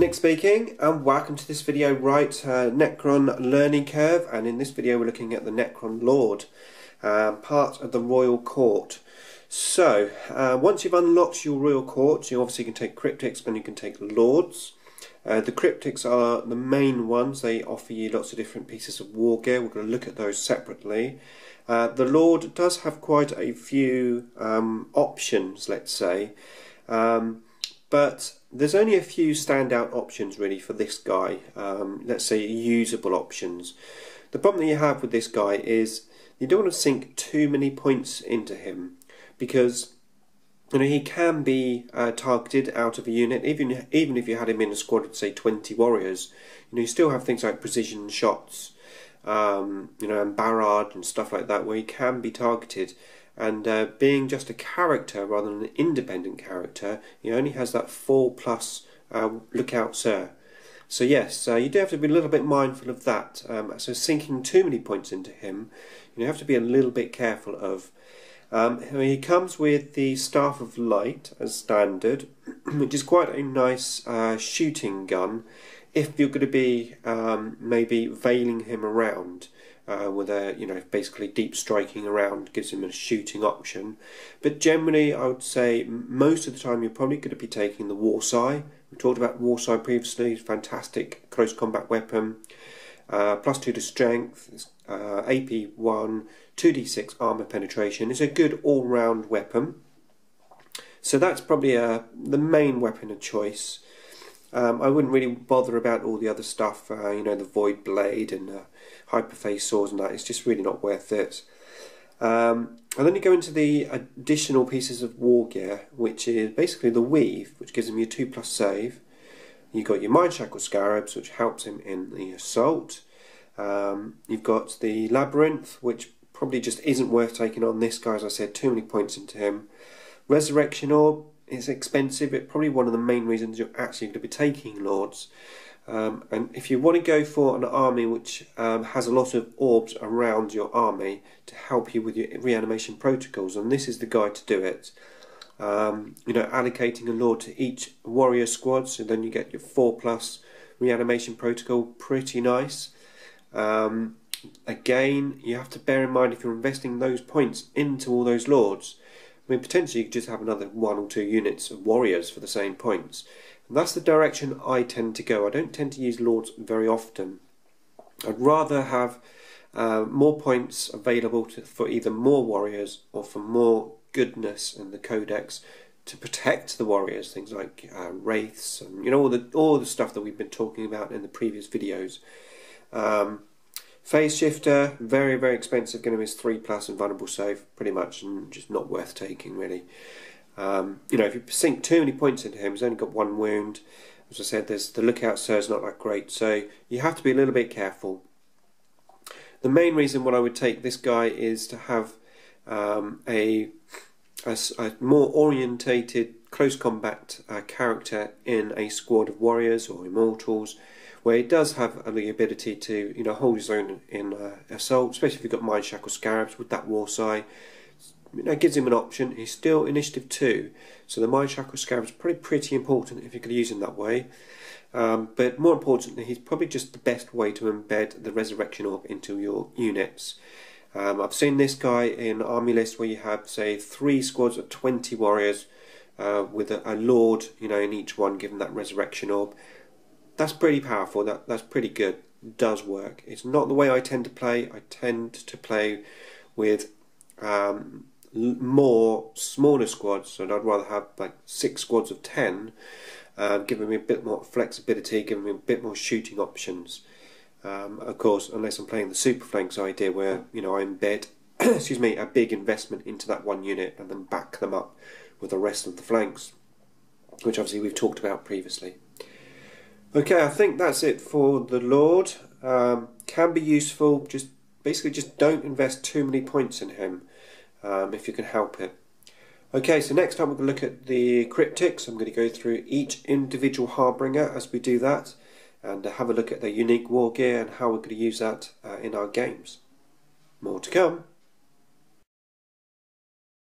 Nick speaking, and welcome to this video. Necron learning curve, and in this video we're looking at the Necron Lord, part of the Royal Court. So once you've unlocked your Royal Court, you obviously can take cryptics and you can take lords. The cryptics are the main ones. They offer you lots of different pieces of war gear. We're going to look at those separately. The Lord does have quite a few options, let's say, but there's only a few standout options really for this guy, let's say usable options. The problem that you have with this guy is you don't want to sink too many points into him, because he can be targeted out of a unit. Even if you had him in a squad of say 20 warriors, you still have things like precision shots, and barrage and stuff like that, where he can be targeted. And being just a character rather than an independent character, he only has that 4+ lookout sir. So yes, you do have to be a little bit mindful of that. So sinking too many points into him, you have to be a little bit careful of. He comes with the Staff of Light as standard, which is quite a nice shooting gun if you're going to be maybe veiling him around. With a basically deep striking around, gives him a shooting option. But generally I would say most of the time you're probably going to be taking the Warsaw. We talked about Warsaw previously. Fantastic close combat weapon, +2 to strength, AP1, 2d6 armor penetration. It's a good all-round weapon, so that's probably the main weapon of choice. I wouldn't really bother about all the other stuff, the Void Blade and Hyperface swords and that. It's just really not worth it. And then you go into the additional pieces of war gear, which is basically the Weave, which gives him your 2+ save. You've got your Mind Shackle Scarabs, which helps him in the assault. You've got the Labyrinth, which probably just isn't worth taking on this guy, as I said, too many points into him. Resurrection Orb is expensive. It's probably one of the main reasons you're actually going to be taking Lords. And if you want to go for an army which has a lot of orbs around your army to help you with your reanimation protocols, and this is the guy to do it. Allocating a Lord to each warrior squad, so then you get your 4+ reanimation protocol. Pretty nice. Again, you have to bear in mind, if you're investing those points into all those Lords, potentially you could just have another 1 or 2 units of warriors for the same points. And that's the direction I tend to go. I don't tend to use Lords very often. I'd rather have more points available for either more warriors or for more goodness in the codex to protect the warriors. Things like wraiths and all the stuff that we've been talking about in the previous videos. Phase Shifter, very, very expensive, going to miss 3+ and vulnerable save, pretty much, and just not worth taking really. If you sink too many points into him, he's only got 1 wound. As I said, there's the lookout sir is not that great, so you have to be a little bit careful. The main reason why I would take this guy is to have a more orientated close combat character in a squad of warriors or immortals, where he does have the ability to hold his own in assault, especially if you've got Mind Shackle Scarabs with that Warsaw. It gives him an option. He's still initiative 2, so the Mind Shackle Scarabs are probably pretty important if you could use him that way. But more importantly, he's probably just the best way to embed the Resurrection Orb into your units. I've seen this guy in army lists where you have, say, 3 squads of 20 warriors with a Lord, in each one, given that Resurrection Orb. That's pretty powerful. That's pretty good. It does work. It's not the way I tend to play. I tend to play with more smaller squads, so I'd rather have like 6 squads of 10, giving me a bit more flexibility, giving me a bit more shooting options. Of course, unless I'm playing the Super Phalanx idea, where I embed excuse me, a big investment into that one unit and then back them up with the rest of the flanks, which obviously we've talked about previously. Okay, I think that's it for the Lord. Can be useful, basically just don't invest too many points in him if you can help it. Okay, so next time we're going to look at the cryptics. I'm going to go through each individual Harbinger as we do that, and have a look at their unique war gear and how we're going to use that in our games. More to come.